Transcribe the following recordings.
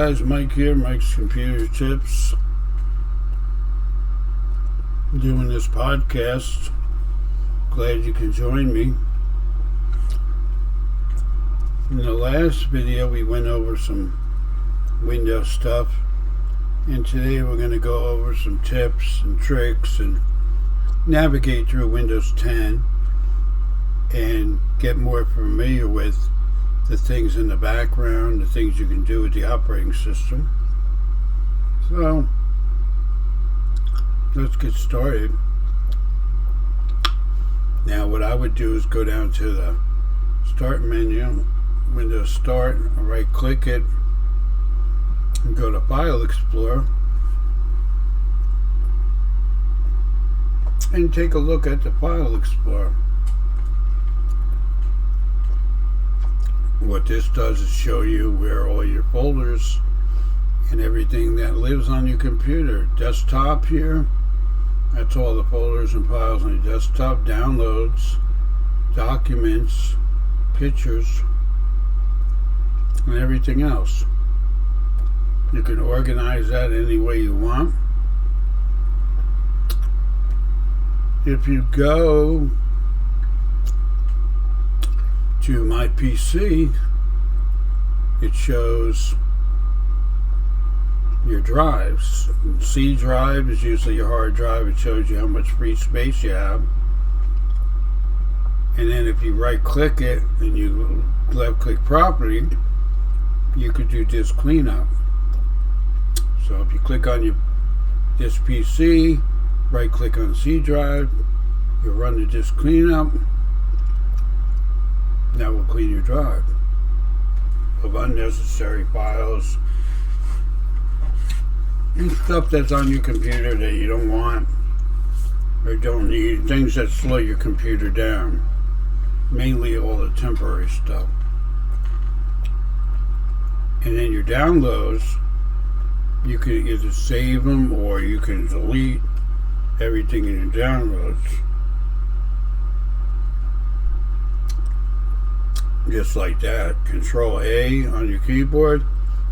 guys, Mike here, Mike's Computer Tips. Doing this podcast. Glad you can join me. In the last video we went over some Windows stuff, and today we're going to go over some tips and tricks and navigate through Windows 10 and get more familiar with the things in the background, the things you can do with the operating system. So let's get started. Now what I would do is go down to the Start menu, Windows Start, right click it, and go to File Explorer and take a look at the File Explorer. What this does is show you where all your folders and everything that lives on your computer. Desktop here, that's all the folders and files on your desktop. Downloads, documents, pictures, and everything else. You can organize that any way you want. If you go to my PC, it shows your drives. C drive is usually your hard drive. It shows you how much free space you have. And then if you right click it and you left click property, you could do disk cleanup. So if you click on this PC, right click on C drive, you'll run the disk cleanup. That will clean your drive of unnecessary files and stuff that's on your computer that you don't want or don't need, things that slow your computer down, mainly all the temporary stuff. And then your downloads, you can either save them or you can delete everything in your downloads. Just like that. Control A on your keyboard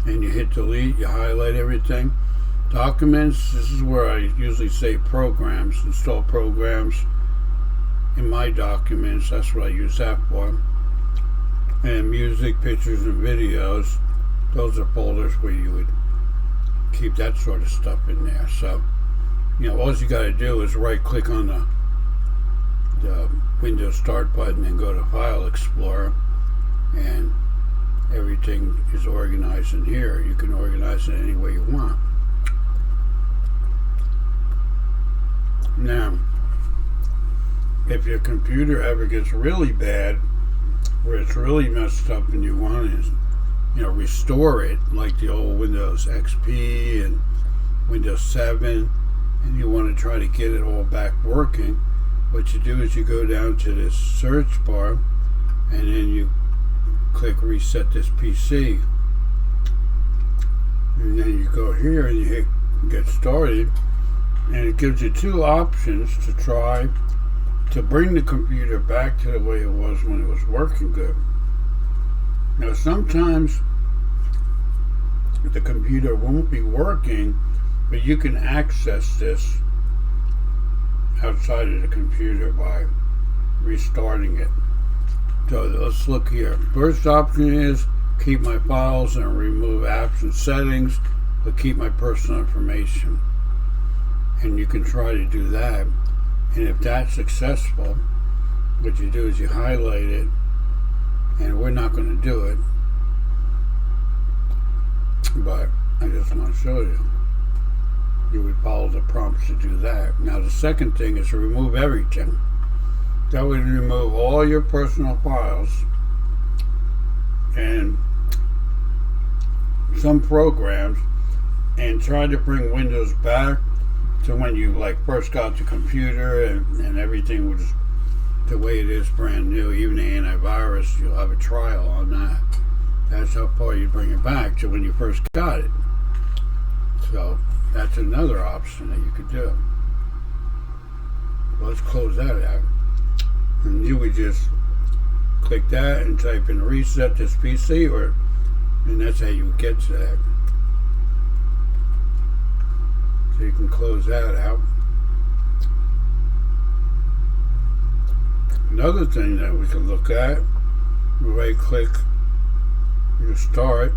and you hit delete, you highlight everything. Documents, this is where I usually say programs, install programs in my documents, that's what I use that for. And music, pictures, and videos, those are folders where you would keep that sort of stuff in there. So, you know, all you got to do is right click on the Windows Start button and go to File Explorer, and everything is organized in here. You can organize it any way you want. Now, if your computer ever gets really bad, where it's really messed up and you want to, you know, restore it, like the old Windows XP and Windows 7, and you want to try to get it all back working, what you do is you go down to this search bar and then you click reset this PC, and then you go here and you hit get started, and it gives you two options to try to bring the computer back to the way it was when it was working good. Now sometimes the computer won't be working, but you can access this outside of the computer by restarting it. So let's look here. First option is keep my files and remove apps and settings, but keep my personal information. And you can try to do that. And if that's successful, what you do is you highlight it, and we're not going to do it, but I just want to show you. You would follow the prompts to do that. Now the second thing is to remove everything. That would remove all your personal files and some programs, and try to bring Windows back to when you like first got the computer and everything was the way it is brand new. Even the antivirus, you'll have a trial on that. That's how far you bring it back to when you first got it. So that's another option that you could do. Let's close that out. And you would just click that and type in reset this PC, and that's how you would get to that. So you can close that out. Another thing that we can look at, right click your start,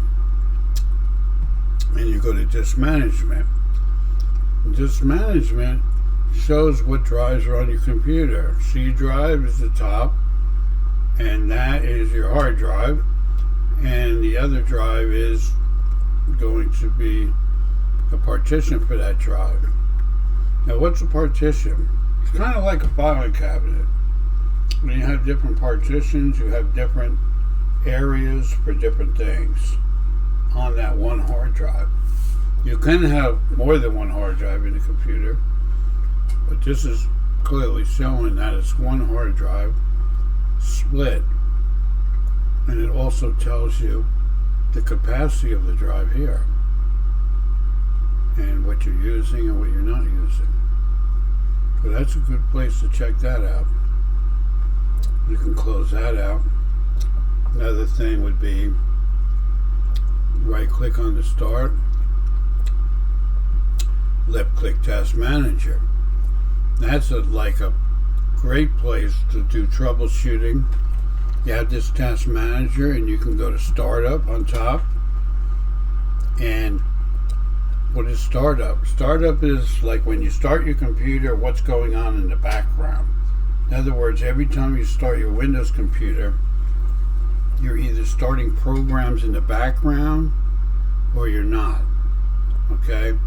and you go to disk management. Disk management shows what drives are on your computer. C drive is the top, and that is your hard drive, and the other drive is going to be a partition for that drive. Now, what's a partition? It's kind of like a filing cabinet. When you have different partitions, you have different areas for different things on that one hard drive. You can have more than one hard drive in the computer, but this is clearly showing that it's one hard drive split, and it also tells you the capacity of the drive here and what you're using and what you're not using. So that's a good place to check that out. You can close that out. Another thing would be right click on the start, left click task manager. That's like a great place to do troubleshooting. You have this task manager, and you can go to startup on top. And what is startup? Startup is like when you start your computer, what's going on in the background. In other words, every time you start your Windows computer, you're either starting programs in the background or you're not. Okay?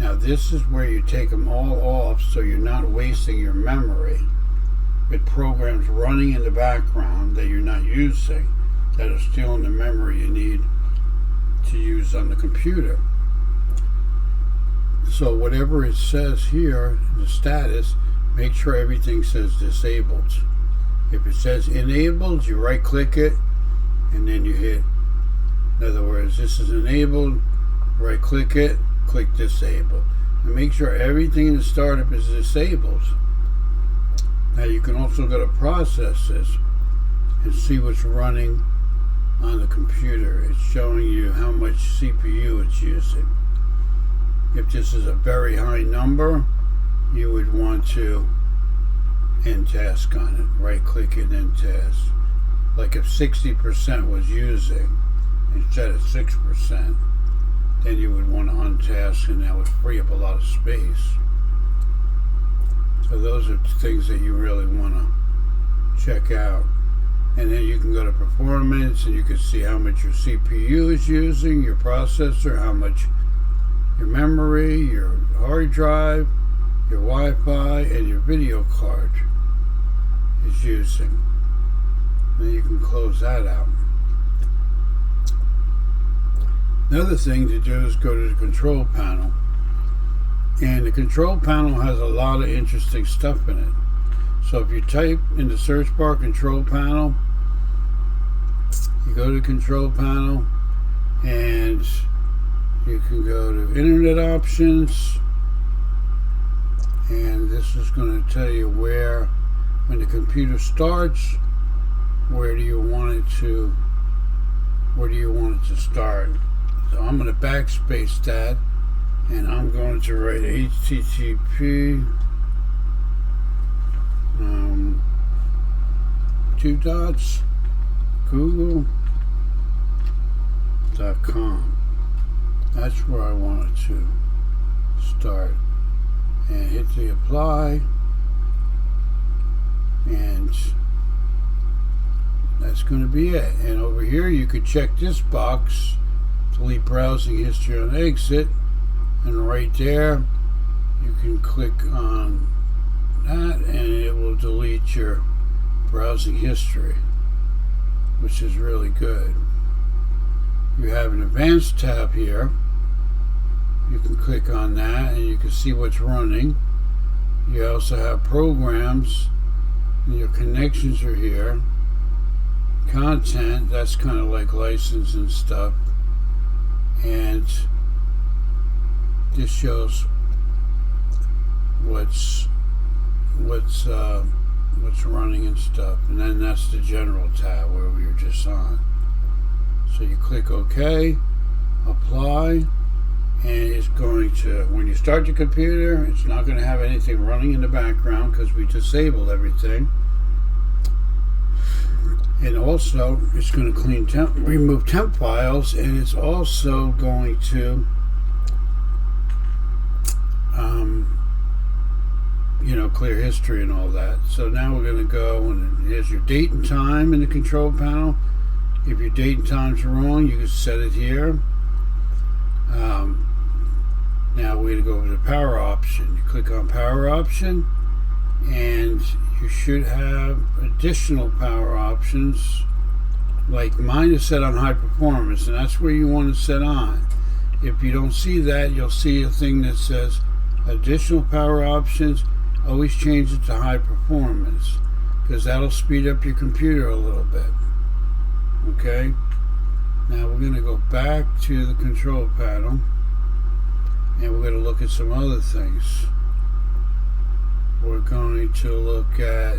Now this is where you take them all off so you're not wasting your memory with programs running in the background that you're not using, that are stealing the memory you need to use on the computer. So whatever it says here, the status, make sure everything says disabled. If it says enabled, you right click it and then you hit, in other words, this is enabled, right click it, click disable, and make sure everything in the startup is disabled. Now you can also go to processes and see what's running on the computer. It's showing you how much CPU it's using. If this is a very high number, you would want to end task on it. Right click it, end task. Like if 60% was using instead of 6%, then you would want to untask, and that would free up a lot of space. So those are things that you really want to check out. And then you can go to performance, and you can see how much your CPU is using, your processor, how much your memory, your hard drive, your Wi-Fi, and your video card is using. Then you can close that out. Another thing to do is go to the control panel. And the control panel has a lot of interesting stuff in it. So if you type in the search bar control panel, you go to control panel, and you can go to internet options, and this is going to tell you where, when the computer starts, where do you want it to start. So I'm going to backspace that, and I'm going to write HTTP google.com. That's where I want it to start. And hit the apply, and that's going to be it. And over here you could check this box, delete browsing history on exit, and right there you can click on that and it will delete your browsing history, which is really good. You have an advanced tab here. You can click on that and you can see what's running. You also have programs, and your connections are here. Content, that's kind of like license and stuff. And this shows what's running and stuff. And then that's the general tab where we were just on. So you click OK, apply, and it's going to, when you start the computer, it's not going to have anything running in the background because we disabled everything. And also, it's going to remove temp files, and it's also going to, clear history and all that. So now we're going to go, and here's your date and time in the control panel. If your date and time's wrong, you can set it here. Now we're going to go over to power option. You click on power option, and you should have additional power options. Like mine is set on high performance, and that's where you want to set on. If you don't see that, you'll see a thing that says additional power options. Always change it to high performance, because that'll speed up your computer a little bit. Okay, now we're going to go back to the control panel, and we're going to look at some other things. We're going to look at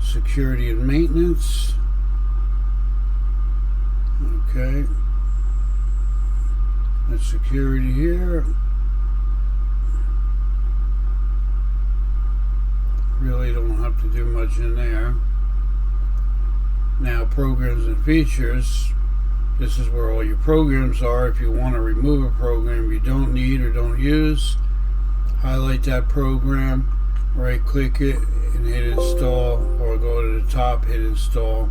security and maintenance. Okay, that's security here. Really don't have to do much in there. Now, programs and features. This is where all your programs are. If you want to remove a program you don't need or don't use, highlight that program, right click it and hit install, or go to the top, hit install,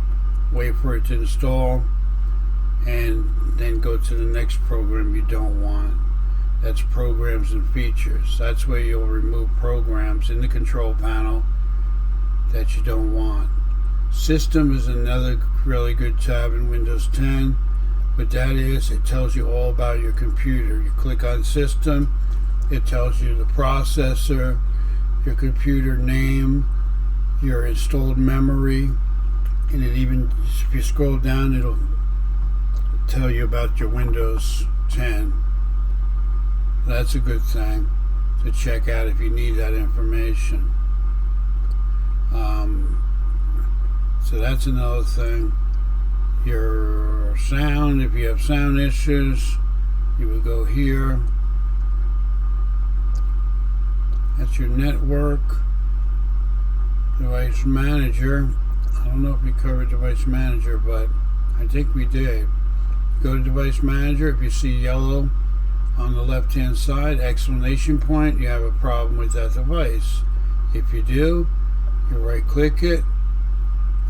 wait for it to install, and then go to the next program you don't want. That's programs and features. That's where you'll remove programs in the control panel that you don't want. System is another really good tab in Windows 10. What that is, it tells you all about your computer. You click on system, it tells you the processor, your computer name, your installed memory, and it even, if you scroll down, it'll tell you about your Windows 10. That's a good thing to check out if you need that information. So that's another thing. Your sound, if you have sound issues, you would go here. That's your network. Device manager. I don't know if we covered device manager, but I think we did. Go to device manager. If you see yellow on the left hand side, exclamation point, you have a problem with that device. If you do, you right click it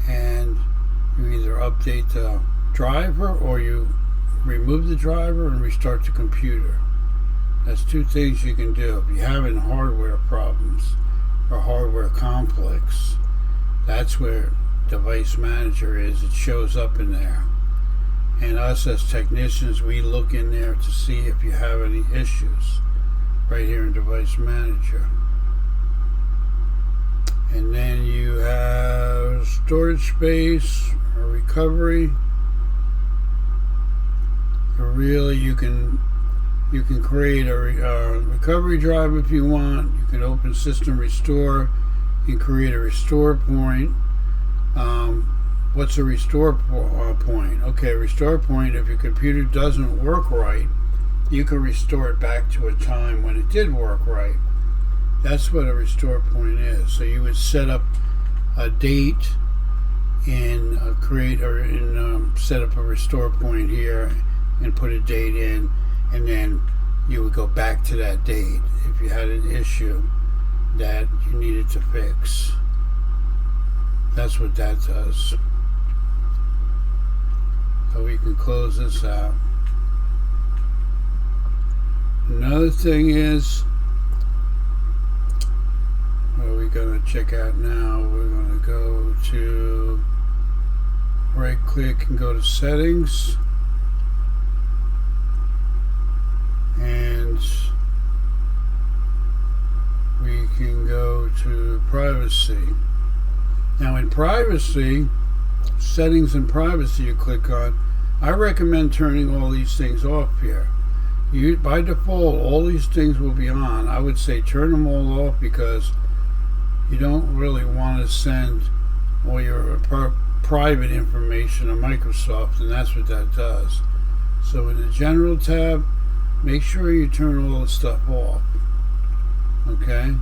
and you either update the driver or you remove the driver and restart the computer. That's two things you can do. If you're having hardware problems or hardware conflicts, that's where device manager is. It shows up in there. And us as technicians, we look in there to see if you have any issues right here in device manager. And then you have storage space or recovery. Really, you can create a recovery drive if you want. You can open system restore. You can create a restore point. What's a restore point? Okay, restore point, if your computer doesn't work right, you can restore it back to a time when it did work right. That's what a restore point is. So you would set up a date and set up a restore point here and put a date in, and then you would go back to that date if you had an issue that you needed to fix. That's what that does. So we can close this out. Another thing is, what are we going to check out now? We're going to go to right click and go to settings, and we can go to privacy. Now in privacy, settings and privacy you click on, I recommend turning all these things off here. By default, all these things will be on. I would say turn them all off because you don't really want to send all your private information to Microsoft, and that's what that does. So in the general tab, make sure you turn all the stuff off. Okay?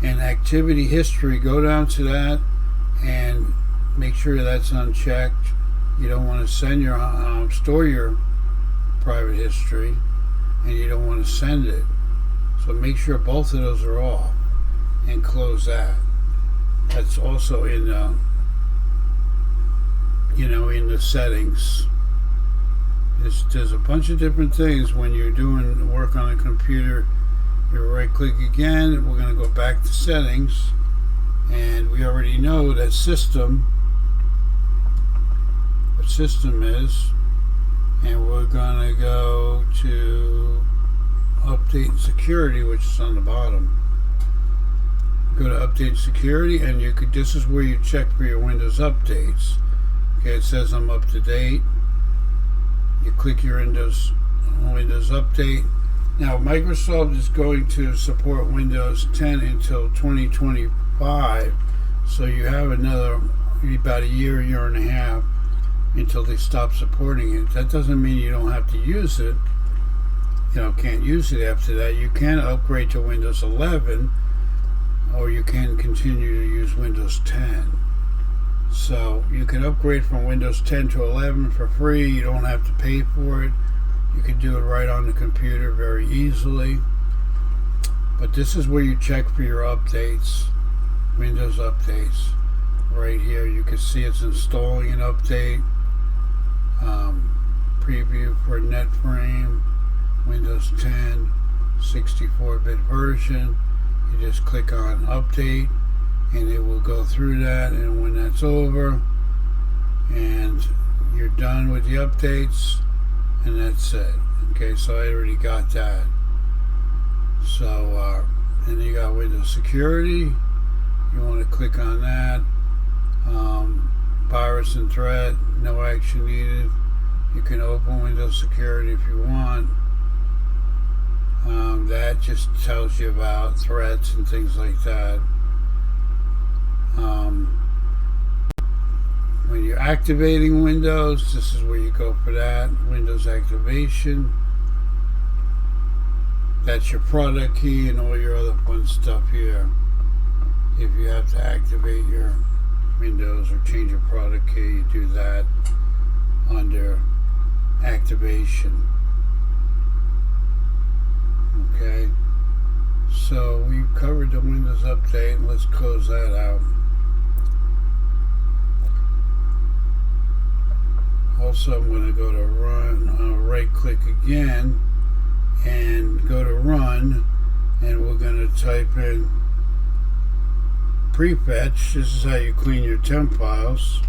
And activity history, go down to that and make sure that's unchecked. You don't want to send your store your private history, and you don't want to send it. So make sure both of those are off and close that. That's also in in the settings. There's a bunch of different things when you're doing work on a computer. You right click again. We're going to go back to settings, and we already know that system, what system is, and we're going to go to update and security, which is on the bottom. Go to update security, and this is where you check for your Windows updates. Okay, it says I'm up to date. You click your Windows update. Now Microsoft is going to support Windows 10 until 2025, so you have another about a year and a half until they stop supporting it. That doesn't mean you don't have to use it. Can't use it after that. You can upgrade to Windows 11, or you can continue to use Windows 10. So you can upgrade from Windows 10 to 11 for free. You don't have to pay for it. You can do it right on the computer very easily. But this is where you check for your updates, Windows updates. Right here you can see it's installing an update. Preview for NetFrame, Windows 10, 64-bit version. You just click on update, and it will go through that, and when that's over and you're done with the updates, and that's it. Okay, so I already got that. So then you got Windows Security. You want to click on that. Virus and threat, no action needed. You can open Windows Security if you want. That just tells you about threats and things like that. When you're activating Windows, this is where you go for that. Windows activation. That's your product key and all your other fun stuff here. If you have to activate your Windows or change your product key, you do that under activation. Okay, so we've covered the Windows update. Let's close that out. Also, I'm going to go to run, right click again and go to run, and we're going to type in prefetch. This is how you clean your temp files.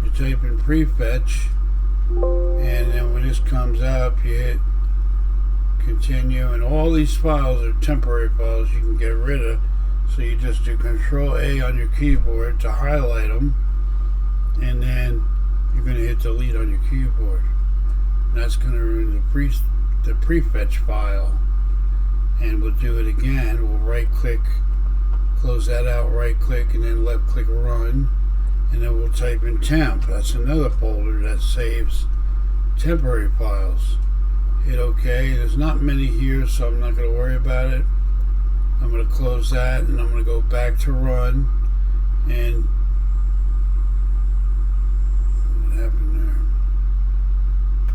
You type in prefetch, and then when this comes up, you hit continue, and all these files are temporary files you can get rid of. So you just do Control A on your keyboard to highlight them, and then you're going to hit delete on your keyboard. That's going to remove the prefetch file. And we'll do it again. We'll right click, close that out, right click, and then left click run, and then we'll type in temp. That's another folder that saves temporary files. Hit OK. There's not many here, so I'm not going to worry about it. I'm going to close that, and I'm going to go back to run. And what happened there?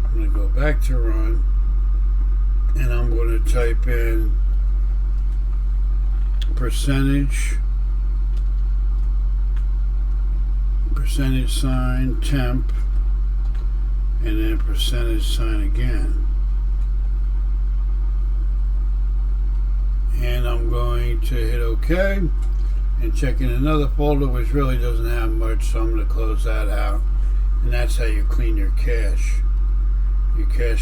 I'm going to go back to run, and I'm going to type in percentage sign temp, and then percentage sign again. And I'm going to hit OK and check in another folder which really doesn't have much, so I'm going to close that out. And that's how you clean your cache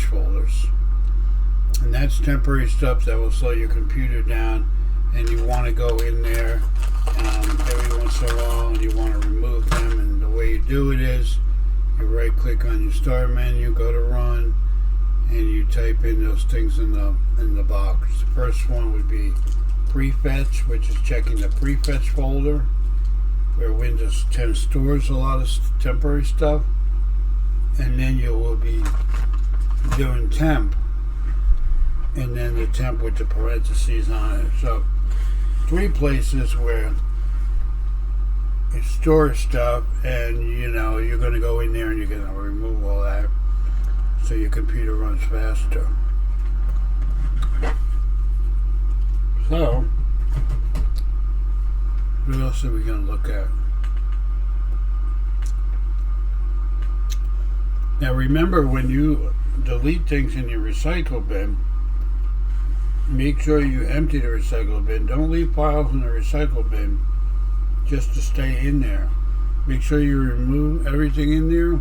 folders. And that's temporary stuff that will slow your computer down, and you want to go in there every once in a while, and you want to remove them. And the way you do it is you right click on your start menu, go to run, and you type in those things in the box. The first one would be prefetch, which is checking the prefetch folder where Windows 10 stores a lot of temporary stuff. And then you will be doing temp, and then the temp with the parentheses on it. So 3 places where it stores stuff, and you're going to go in there and you're going to remove all that so your computer runs faster. So what else are we going to look at? Now remember, when you delete things in your recycle bin, make sure you empty the recycle bin. Don't leave files in the recycle bin just to stay in there. Make sure you remove everything in there,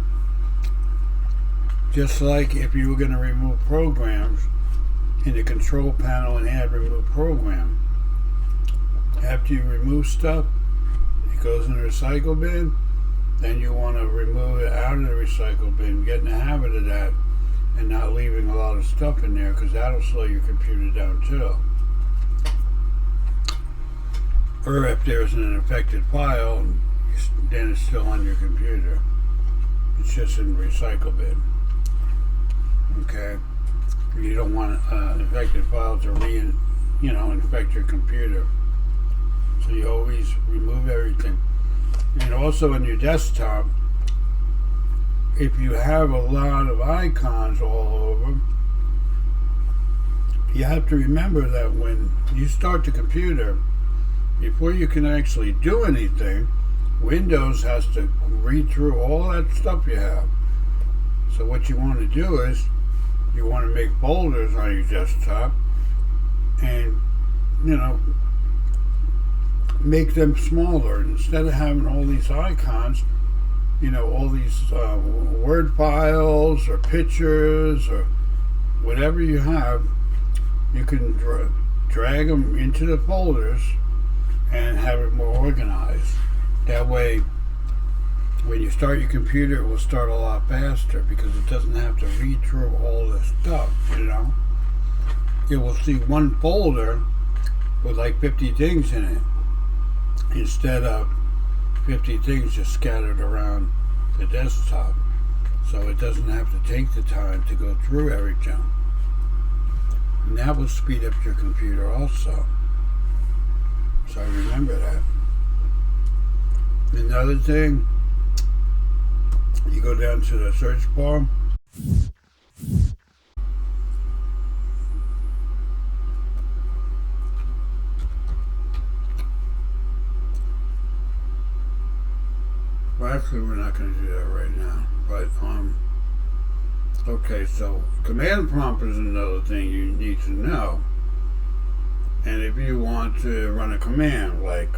just like if you were going to remove programs in the control panel and add remove program. After you remove stuff, it goes in the recycle bin. Then you want to remove it out of the recycle bin. Get in the habit of that and not leaving a lot of stuff in there, because that'll slow your computer down too. Or if there's an infected file, then it's still on your computer. It's just in the recycle bin. Okay? You don't want infected files to infect your computer. So you always remove everything. And also on your desktop, if you have a lot of icons all over, you have to remember that when you start the computer, before you can actually do anything, Windows has to read through all that stuff you have. So what you want to do is, you want to make folders on your desktop and, make them smaller. Instead of having all these icons, all these Word files or pictures or whatever you have, you can drag them into the folders and have it more organized. That way, when you start your computer, it will start a lot faster because it doesn't have to read through all this stuff, It will see one folder with like 50 things in it, instead of 50 things just scattered around the desktop. So it doesn't have to take the time to go through everything. And that will speed up your computer also. So remember that. Another thing, you go down to the search bar. Well, actually, we're not going to do that right now. But, okay, so command prompt is another thing you need to know. And if you want to run a command, like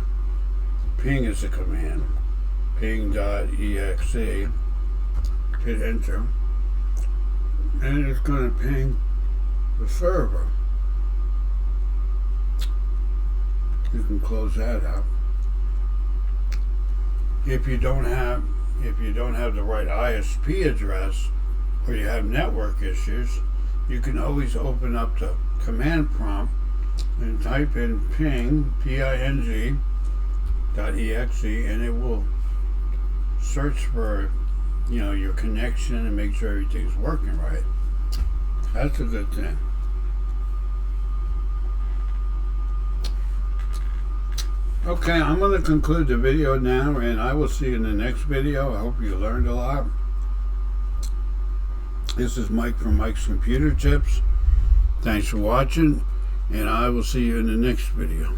ping is a command, ping.exe, hit enter, and it's going to ping the server. You can close that out. If you don't have the right ISP address, or you have network issues, you can always open up the command prompt and type in ping, ping.exe, and it will search for your connection and make sure everything's working right. That's a good thing. Okay, I'm going to conclude the video now, and I will see you in the next video. I hope you learned a lot. This is Mike from Mike's Computer Tips. Thanks for watching, and I will see you in the next video.